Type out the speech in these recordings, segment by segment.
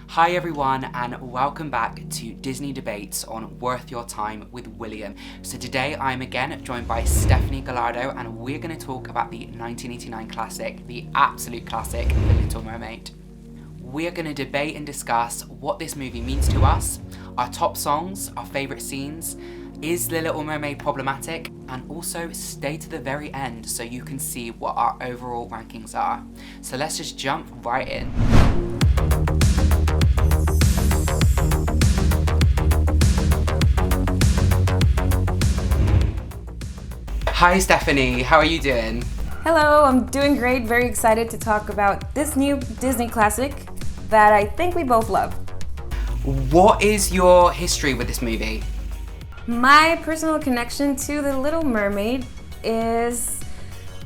Hi everyone, and welcome back to Disney Debates on Worth Your Time with William. So today I'm again joined by Stephanie Gallardo, and we're going to talk about the 1989 classic, the absolute classic, The Little Mermaid. We're going to debate and discuss what this movie means to us, our top songs, our favourite scenes, is The Little Mermaid problematic, and also stay to the very end so you can see what our overall rankings are. So let's just jump right in. Hi Stephanie, how are you doing? Hello, I'm doing great. Very excited to talk about this new Disney classic that I think we both love. What is your history with this movie? My personal connection to The Little Mermaid is,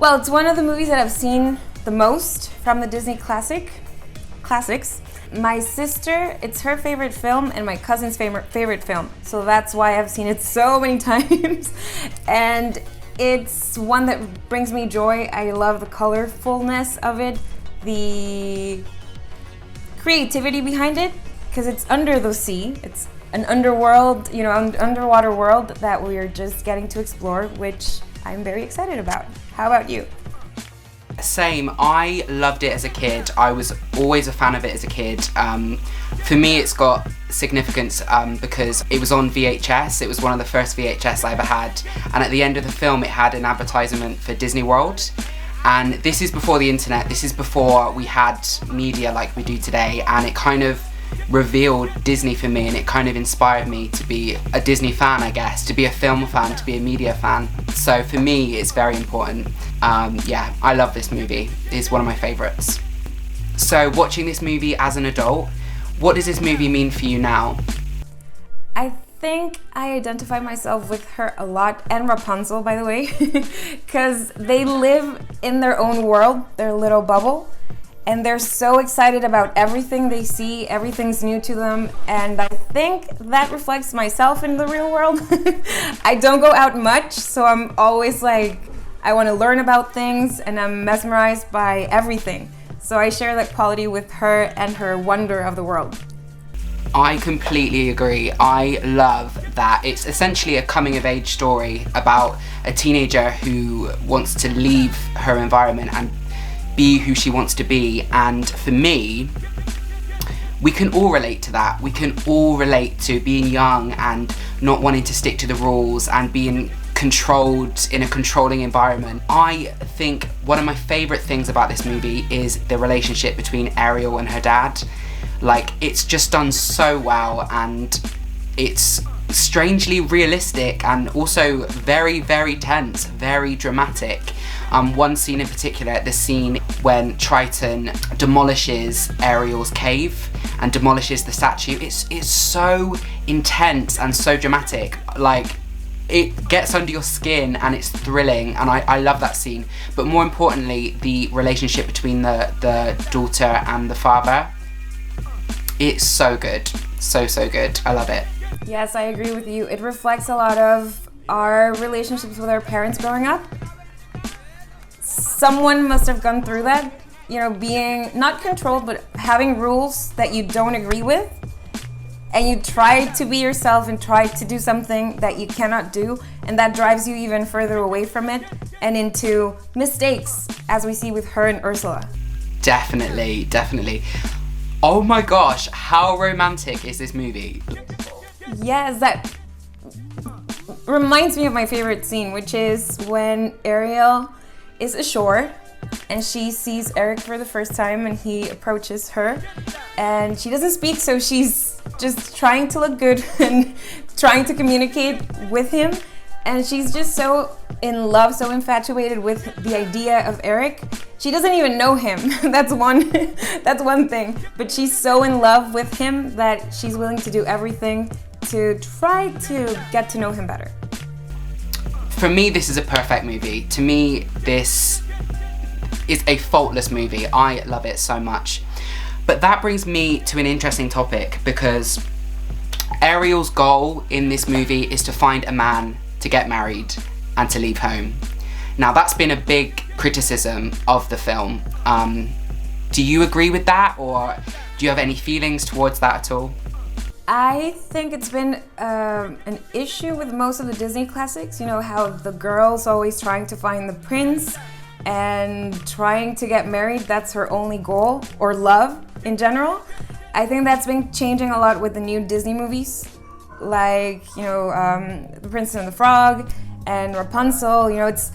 well, it's one of the movies that I've seen the most from the Disney classics. My sister, it's her favorite film, and my cousin's favorite film. So that's why I've seen it so many times. And it's one that brings me joy. I love the colorfulness of it, the creativity behind it, because it's under the sea. It's an underworld, underwater world that we're just getting to explore, which I'm very excited about. How about you? Same, I loved it as a kid. I was always a fan of it as a kid. For me it's got significance because it was on VHS. It was one of the first VHS I ever had, and at the end of the film it had an advertisement for Disney World. And this is before the internet, this is before we had media like we do today, and it kind of revealed Disney for me, and it kind of inspired me to be a Disney fan, I guess, to be a film fan, to be a media fan. So for me it's very important. Yeah, I love this movie. It's one of my favourites. So watching this movie as an adult, what does this movie mean for you now? I think I identify myself with her a lot, and Rapunzel, by the way, because they live in their own world, their little bubble, and they're so excited about everything they see. Everything's new to them, and I think that reflects myself in the real world. I don't go out much, so I'm always like, I want to learn about things, and I'm mesmerized by everything. So I share that quality with her and her wonder of the world. I completely agree. I love that it's essentially a coming-of-age story about a teenager who wants to leave her environment and be who she wants to be. And for me, we can all relate to that. We can all relate to being young and not wanting to stick to the rules and being controlled in a controlling environment. I think one of my favourite things about this movie is the relationship between Ariel and her dad. Like, it's just done so well, and it's strangely realistic and also very, very tense, very dramatic. One scene in particular, the scene when Triton demolishes Ariel's cave and demolishes the statue, it's so intense and so dramatic. Like, it gets under your skin and it's thrilling, and I love that scene. But more importantly, the relationship between the daughter and the father, it's so good. So good. I love it. Yes, I agree with you. It reflects a lot of our relationships with our parents growing up. Someone must have gone through that, being not controlled, but having rules that you don't agree with. And you try to be yourself and try to do something that you cannot do, and that drives you even further away from it and into mistakes, as we see with her and Ursula. Definitely. Oh my gosh, how romantic is this movie? Yes, that reminds me of my favorite scene, which is when Ariel is ashore and she sees Eric for the first time, and he approaches her and she doesn't speak, so she's just trying to look good and trying to communicate with him, and she's just so in love, so infatuated with the idea of Eric. She doesn't even know him. That's one thing, but she's so in love with him that she's willing to do everything to try to get to know him better. For me, this is a perfect movie. To me, this is a faultless movie. I love it so much. But that brings me to an interesting topic, because Ariel's goal in this movie is to find a man to get married and to leave home. Now, that's been a big criticism of the film. Do you agree with that, or Do you have any feelings towards that at all? I think it's been an issue with most of the Disney classics. You know, how the girl's always trying to find the prince and trying to get married. That's her only goal, or love in general. I think that's been changing a lot with the new Disney movies, like, you know, The Princess and the Frog and Rapunzel. You know, it's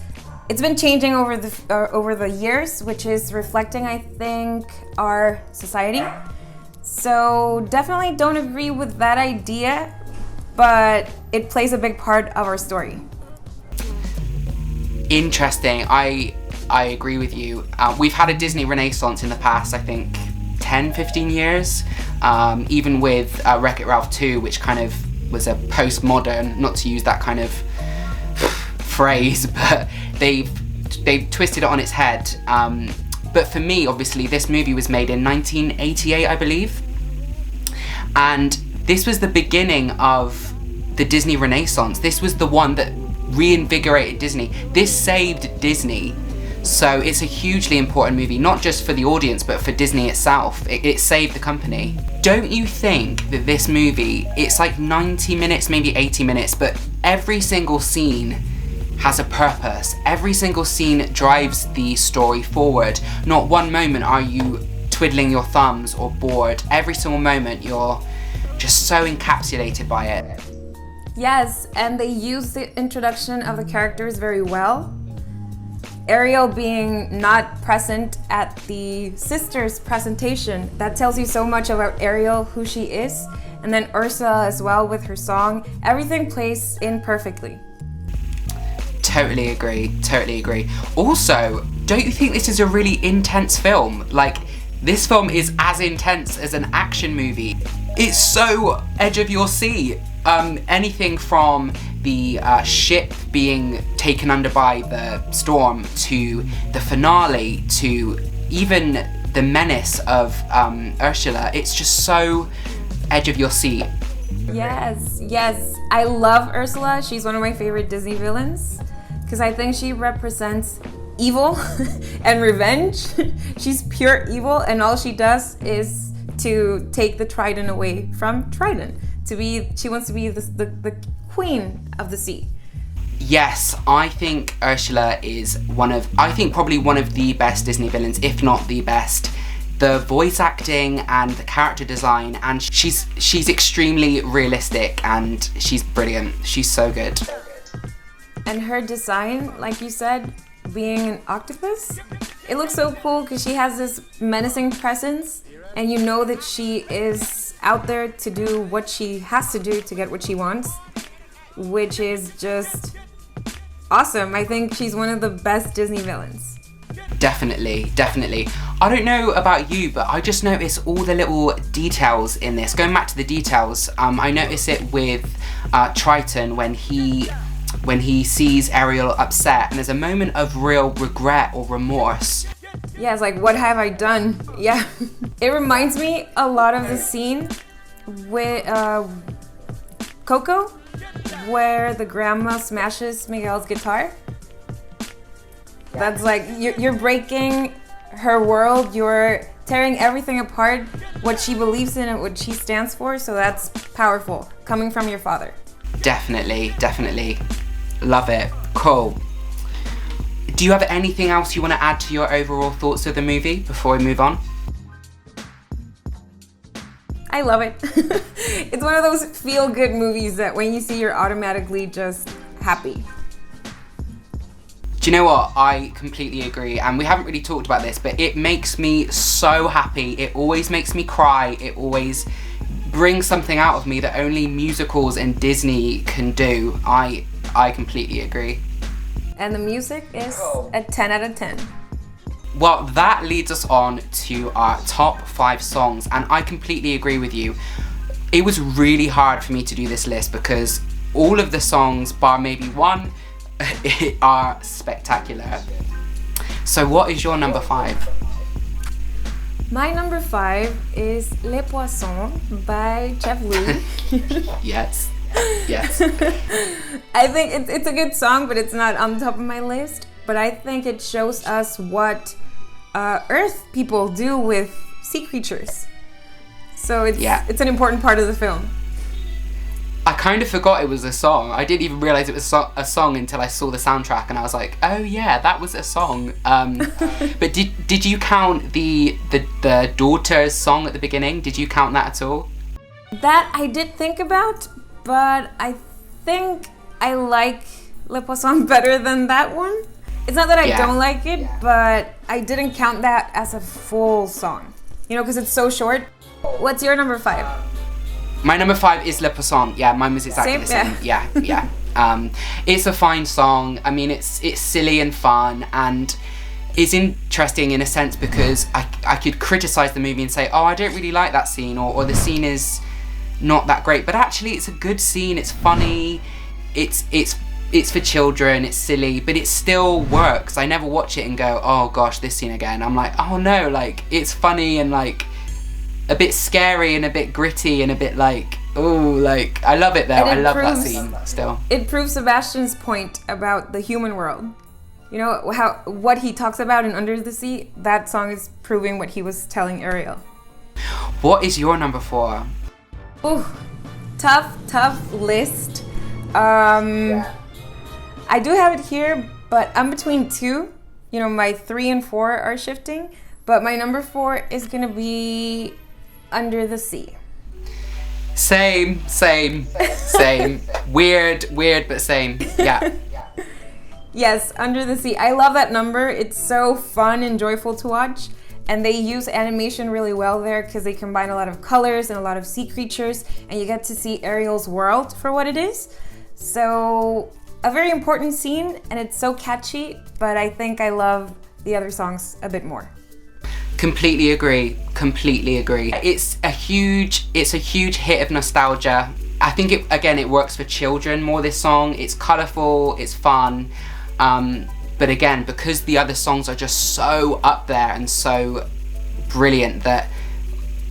been changing over the years, which is reflecting, I think, our society. So definitely don't agree with that idea, but it plays a big part of our story. Interesting. I agree with you. We've had a Disney renaissance in the past, I think, 10, 15 years, even with Wreck-It Ralph 2, which kind of was a postmodern, not to use that kind of phrase, but they've twisted it on its head. But for me, obviously, this movie was made in 1988, I believe, and this was the beginning of the Disney renaissance. This was the one that reinvigorated Disney. This saved Disney. So it's a hugely important movie, not just for the audience, but for Disney itself. It saved the company. Don't you think that this movie, it's like 90 minutes, maybe 80 minutes, but every single scene has a purpose. Every single scene drives the story forward. Not one moment are you twiddling your thumbs or bored. Every single moment you're just so encapsulated by it. Yes, and they use the introduction of the characters very well. Ariel being not present at the sisters' presentation, that tells you so much about Ariel, who she is. And then Ursula as well with her song. Everything plays in perfectly. Totally agree. Also, don't you think this is a really intense film? Like, this film is as intense as an action movie. It's so edge of your seat. Anything from the ship being taken under by the storm, to the finale, to even the menace of Ursula. It's just so edge of your seat. Yes. I love Ursula. She's one of my favorite Disney villains because I think she represents evil and revenge. She's pure evil, and all she does is to take the trident away from Trident. She wants to be the queen of the sea. Yes, I think Ursula is probably one of the best Disney villains, if not the best. The voice acting and the character design, and she's extremely realistic, and she's brilliant. She's so good. And her design, like you said, being an octopus, it looks so cool because she has this menacing presence, and you know that she is out there to do what she has to do to get what she wants, which is just awesome. I think she's one of the best Disney villains. Definitely. I don't know about you, but I just notice all the little details in this. Going back to the details, I notice it with Triton when he sees Ariel upset, and there's a moment of real regret or remorse. Yeah, it's like, what have I done? Yeah. It reminds me a lot of the scene with Coco, where the grandma smashes Miguel's guitar. That's like, you're breaking her world, you're tearing everything apart, what she believes in and what she stands for, so that's powerful, coming from your father. Definitely. Love it. Cool. Do you have anything else you want to add to your overall thoughts of the movie before we move on? I love it. It's one of those feel-good movies that when you see, you're automatically just happy. Do you know what? I completely agree, and we haven't really talked about this, but it makes me so happy. It always makes me cry. It always brings something out of me that only musicals and Disney can do. I completely agree. And the music is a 10 out of 10. Well, that leads us on to our top 5 songs, and I completely agree with you. It was really hard for me to do this list because all of the songs, bar maybe one, are spectacular. So what is your number 5? My number 5 is Les Poissons by Chef Louis. Yes. I think it's a good song, but it's not on top of my list. But I think it shows us what Earth people do with sea creatures. So it's an important part of the film. I kind of forgot it was a song. I didn't even realize it was a song until I saw the soundtrack, and I was like, oh yeah, that was a song. But did you count the daughter's song at the beginning? Did you count that at all? That I did think about, but I think I like Le Poisson better than that one. It's not that I don't like it, but I didn't count that as a full song. You know, because it's so short. What's your number 5? My number 5 is Le Poisson. Yeah, mine was exactly the same. Yeah. It's a fine song. I mean, it's silly and fun, and it's interesting in a sense because I could criticize the movie and say, oh, I don't really like that scene, or the scene is not that great. But actually, it's a good scene. It's funny. It's for children. It's silly, but it still works. I never watch it and go, oh gosh, this scene again. I'm like, oh no, like it's funny and like a bit scary and a bit gritty and a bit like, oh, like I love it though. I love that scene still. It proves Sebastian's point about the human world. You know what he talks about in Under the Sea. That song is proving what he was telling Ariel. What is your number 4? Ooh, tough list. I do have it here, but I'm between 2. You know, my 3 and 4 are shifting, but my number 4 is gonna be Under the Sea. Same. Weird, but same. Yeah. Yes, Under the Sea. I love that number. It's so fun and joyful to watch. And they use animation really well there because they combine a lot of colors and a lot of sea creatures, and you get to see Ariel's world for what it is. So, a very important scene, and it's so catchy, but I think I love the other songs a bit more. Completely agree. It's a huge hit of nostalgia. I think it works for children more, this song. It's colourful, it's fun. But again, because the other songs are just so up there and so brilliant that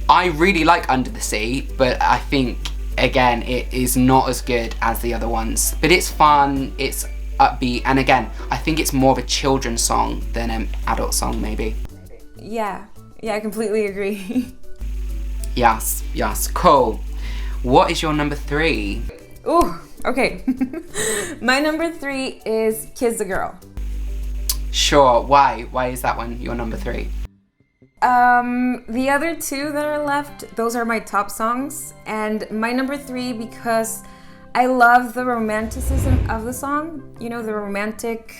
I really like Under the Sea, but I think, again, it is not as good as the other ones. But it's fun, it's upbeat, and again, I think it's more of a children's song than an adult song, maybe. Yeah, I completely agree. Yes, cool. What is your number 3? Ooh, okay. My number 3 is Kiss the Girl. Sure, why? Why is that one your number 3? The other 2 that are left, those are my top songs, and my number 3 because I love the romanticism of the song, you know, the romantic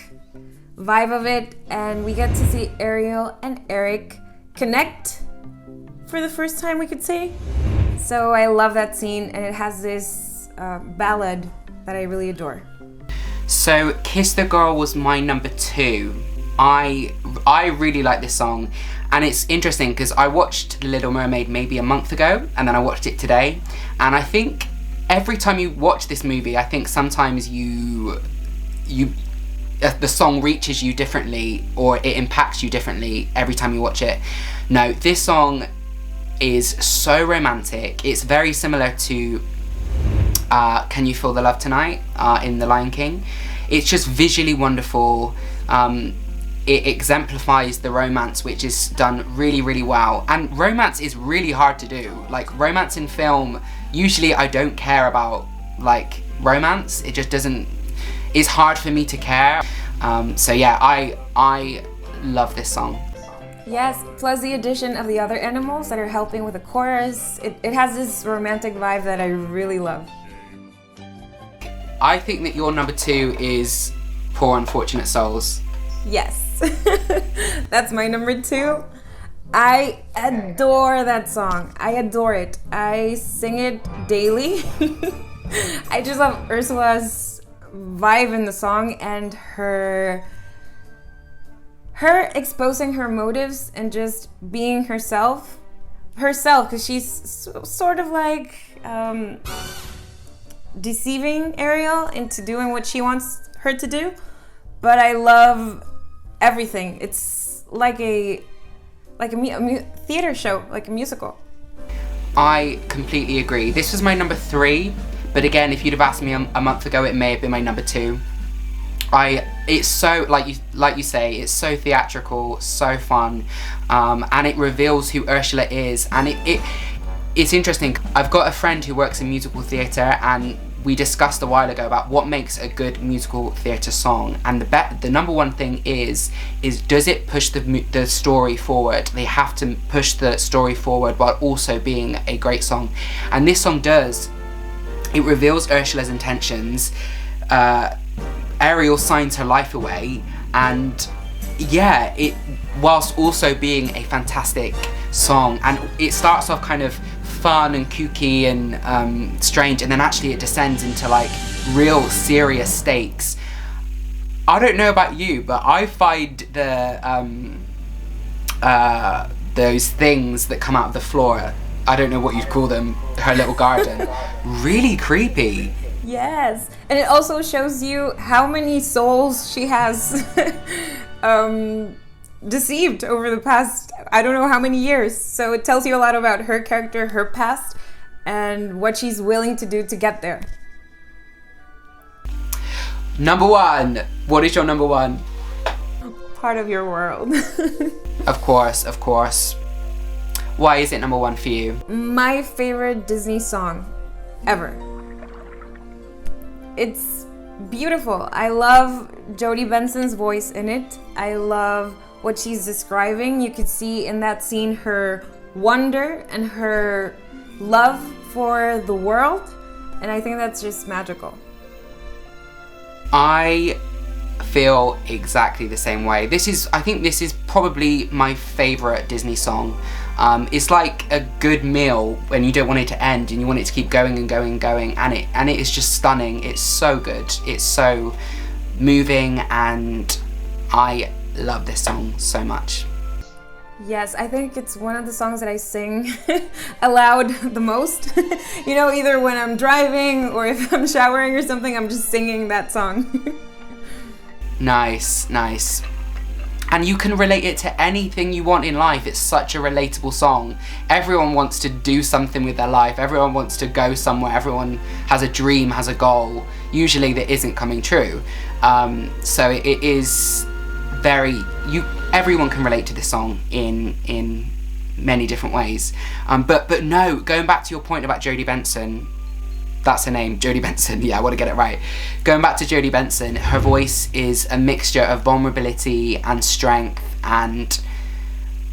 vibe of it, and we get to see Ariel and Eric connect for the first time, we could say. So I love that scene, and it has this ballad that I really adore. So Kiss the Girl was my number 2. I really like this song, and it's interesting because I watched Little Mermaid maybe a month ago, and then I watched it today, and I think every time you watch this movie, I think sometimes the song reaches you differently, or it impacts you differently every time you watch it. No, this song is so romantic. It's very similar to Can You Feel the Love Tonight in The Lion King. It's just visually wonderful. It exemplifies the romance, which is done really, really well. And romance is really hard to do. Like, romance in film, usually I don't care about, like, romance. It just doesn't... It's hard for me to care. So yeah, I love this song. Yes, plus the addition of the other animals that are helping with the chorus. It has this romantic vibe that I really love. I think that your number 2 is Poor Unfortunate Souls. Yes. That's my number 2. I adore that song. I adore it. I sing it daily. I just love Ursula's vibe in the song and her exposing her motives and just being herself, because she's sort of like deceiving Ariel into doing what she wants her to do. But I love everything. It's like a theater show, like a musical. I completely agree. This was my number 3, but again, if you'd have asked me a month ago, it may have been my number 2. It's so, like you say, it's so theatrical, so fun, and it reveals who Ursula is, and it's interesting. I've got a friend who works in musical theatre, and we discussed a while ago about what makes a good musical theatre song, and the number one thing is does it push the story forward? They have to push the story forward while also being a great song, and this song does. It reveals Ursula's intentions. Ariel signs her life away, and yeah, it whilst also being a fantastic song, and it starts off kind of fun and kooky and strange, and then actually it descends into like real serious stakes. I don't know about you, but I find those things that come out of the floor, I don't know what you'd call them, her little garden, really creepy. Yes, and it also shows you how many souls she has deceived over the past, I don't know how many years. So it tells you a lot about her character, her past, and what she's willing to do to get there. Number one. What is your number one? Part of Your World. Of course, of course. Why is it number one for you? My favorite Disney song ever. It's beautiful. I love Jodie Benson's voice in it. I love what she's describing. You could see in that scene her wonder and her love for the world, and I think that's just magical. I feel exactly the same way. I think this is probably my favorite Disney song. It's like a good meal when you don't want it to end and you want it to keep going and going and going, and it is just stunning. It's so good. It's so moving, and I love this song so much. Yes, I think it's one of the songs that I sing aloud the most. You know, either when I'm driving or if I'm showering or something, I'm just singing that song. Nice, nice. And you can relate it to anything you want in life. It's such a relatable song. Everyone wants to do something with their life. Everyone wants to go somewhere. Everyone has a dream, has a goal, usually that isn't coming true. So it is everyone can relate to this song in many different ways. But no, going back to your point about Jodie Benson, that's her name, Jodie Benson, yeah, I want to get it right. Going back to Jodie Benson, her voice is a mixture of vulnerability and strength, and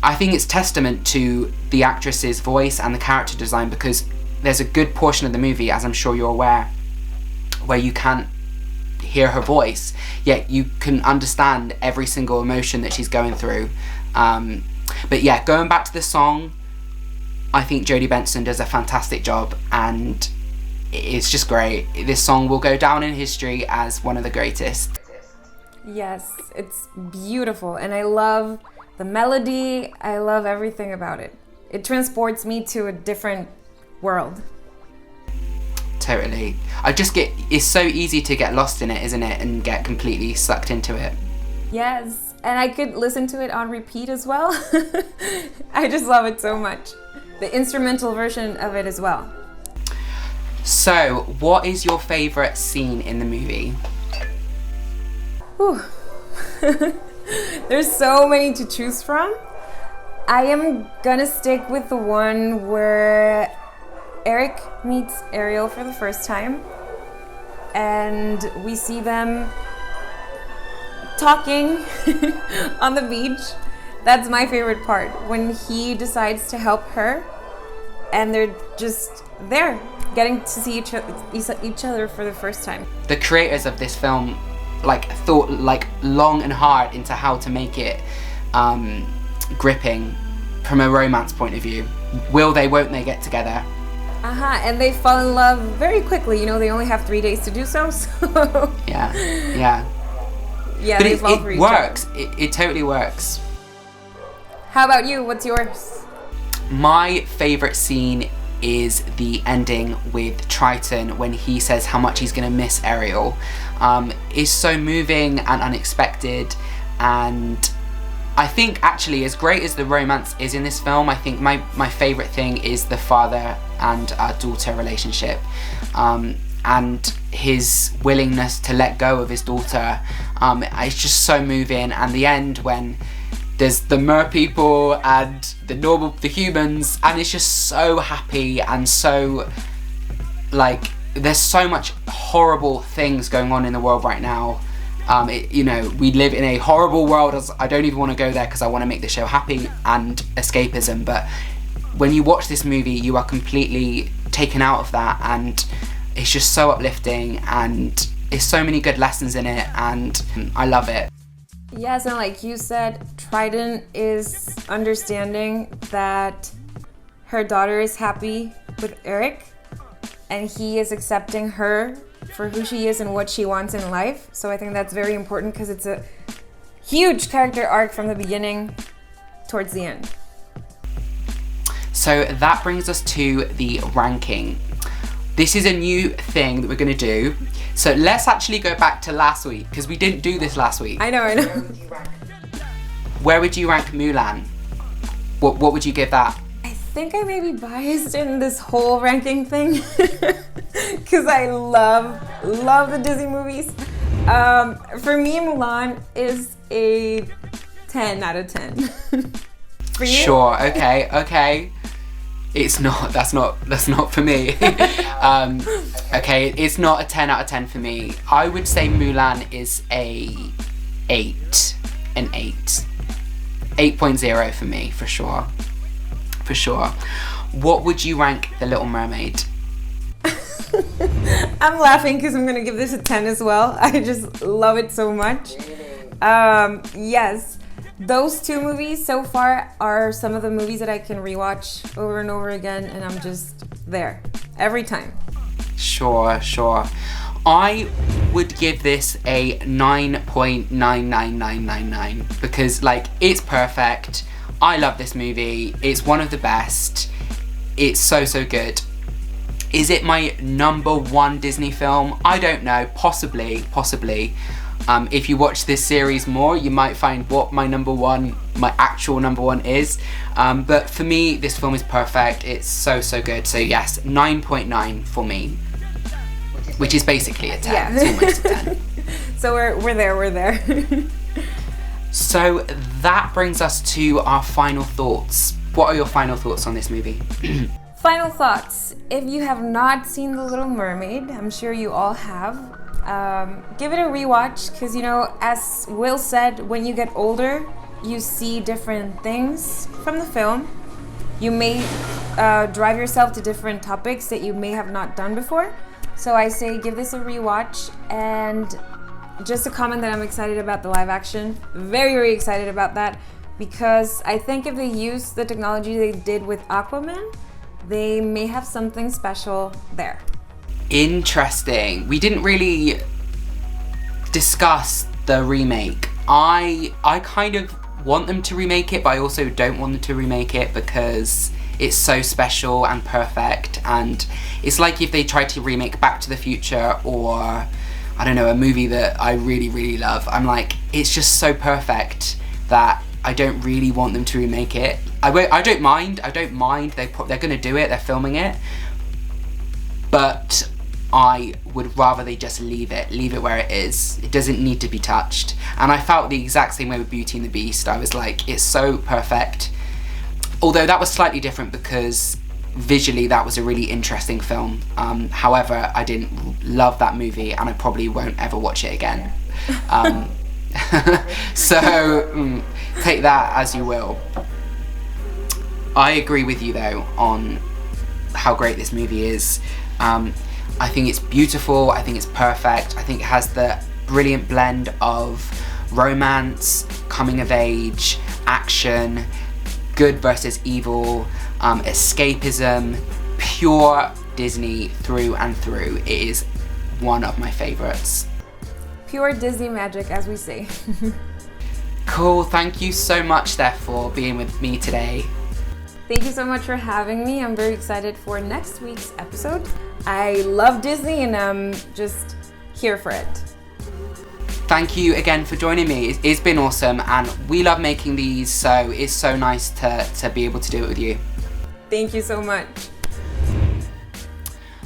I think it's testament to the actress's voice and the character design, because there's a good portion of the movie, as I'm sure you're aware, where you can't hear her voice, yet you can understand every single emotion that she's going through. But yeah, going back to the song, I think Jodie Benson does a fantastic job, and it's just great. This song will go down in history as one of the greatest. Yes, it's beautiful, and I love the melody. I love everything about it. It transports me to a different world. Totally. It's so easy to get lost in it, isn't it? And get completely sucked into it. Yes, and I could listen to it on repeat as well. I just love it so much. The instrumental version of it as well. So, what is your favorite scene in the movie? Whew. There's so many to choose from. I am gonna stick with the one where Eric meets Ariel for the first time, and we see them talking on the beach. That's my favorite part, when he decides to help her, and they're just there, getting to see each other for the first time. The creators of this film thought long and hard into how to make it gripping from a romance point of view. Will they, won't they get together? And they fall in love very quickly. You know, they only have 3 days to do so. Yeah. Yeah, but they fall for each other. Works. It totally works. How about you? What's yours? My favorite scene is the ending with Triton, when he says how much he's going to miss Ariel. It's so moving and unexpected, and I think actually, as great as the romance is in this film, I think my favorite thing is the father and daughter relationship, and his willingness to let go of his daughter. It's just so moving, and the end when there's the mer people and the humans, and it's just so happy and so, like, there's so much horrible things going on in the world right now. We live in a horrible world. I don't even want to go there because I want to make the show happy and escapism, but when you watch this movie, you are completely taken out of that, and it's just so uplifting, and there's so many good lessons in it, and I love it. Yes, and like you said, Trident is understanding that her daughter is happy with Eric, and he is accepting her for who she is and what she wants in life. So I think that's very important because it's a huge character arc from the beginning towards the end. So that brings us to the ranking. This is a new thing that we're going to do. So let's actually go back to last week, because we didn't do this last week. I know. Where would you rank Mulan? What would you give that? I think I may be biased in this whole ranking thing because I love the Disney movies. For me, Mulan is a 10 out of 10. For you? Sure, okay. That's not for me. Okay, it's not a 10 out of 10 for me. I would say Mulan is an 8. 8.0 for me, for sure. What would you rank The Little Mermaid? I'm laughing because I'm gonna give this a 10 as well. I just love it so much. Yes. Those two movies so far are some of the movies that I can rewatch over and over again, and I'm just there every time. Sure. I would give this a 9.99999 because, like, it's perfect. I love this movie. It's one of the best. It's so good. Is it my number one Disney film? I don't know. Possibly. If you watch this series more, you might find what my actual number one is. But for me, this film is perfect. It's so good. So yes, 9.9 for me, which is basically a 10. Yeah. It's almost a 10. So we're there. So that brings us to our final thoughts. What are your final thoughts on this movie? Final thoughts. If you have not seen The Little Mermaid, I'm sure you all have. Give it a rewatch because, as Will said, when you get older, you see different things from the film. You may drive yourself to different topics that you may have not done before. So I say give this a rewatch, and just a comment that I'm excited about the live action. Very excited about that because I think if they use the technology they did with Aquaman, they may have something special there. Interesting. We didn't really discuss the remake. I kind of want them to remake it, but I also don't want them to remake it because it's so special and perfect, and it's like if they tried to remake Back to the Future or, I don't know, a movie that I really love. I'm like, it's just so perfect that I don't really want them to remake it. I don't mind. They're gonna do it. They're filming it, but I would rather they just leave it where it is. It doesn't need to be touched. And I felt the exact same way with Beauty and the Beast. I was like, it's so perfect. Although that was slightly different because visually that was a really interesting film. However, I didn't love that movie and I probably won't ever watch it again. So take that as you will. I agree with you though on how great this movie is. I think it's beautiful, I think it's perfect, I think it has the brilliant blend of romance, coming of age, action, good versus evil, escapism, pure Disney through and through. It is one of my favorites. Pure Disney magic, as we say. Cool, thank you so much there for being with me today. Thank you so much for having me. I'm very excited for next week's episode. I love Disney and I'm just here for it. Thank you again for joining me. It's been awesome and we love making these, so it's so nice to be able to do it with you. Thank you so much.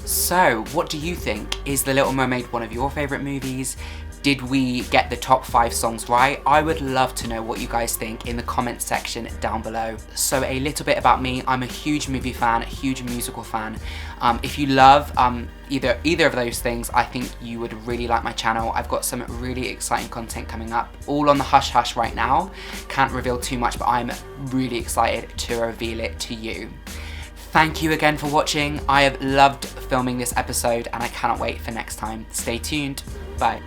So, what do you think? Is The Little Mermaid one of your favourite movies? Did we get the top 5 songs right? I would love to know what you guys think in the comments section down below. So a little bit about me, I'm a huge movie fan, a huge musical fan. If you love either of those things, I think you would really like my channel. I've got some really exciting content coming up, all on the hush hush right now. Can't reveal too much, but I'm really excited to reveal it to you. Thank you again for watching. I have loved filming this episode and I cannot wait for next time. Stay tuned. Bye.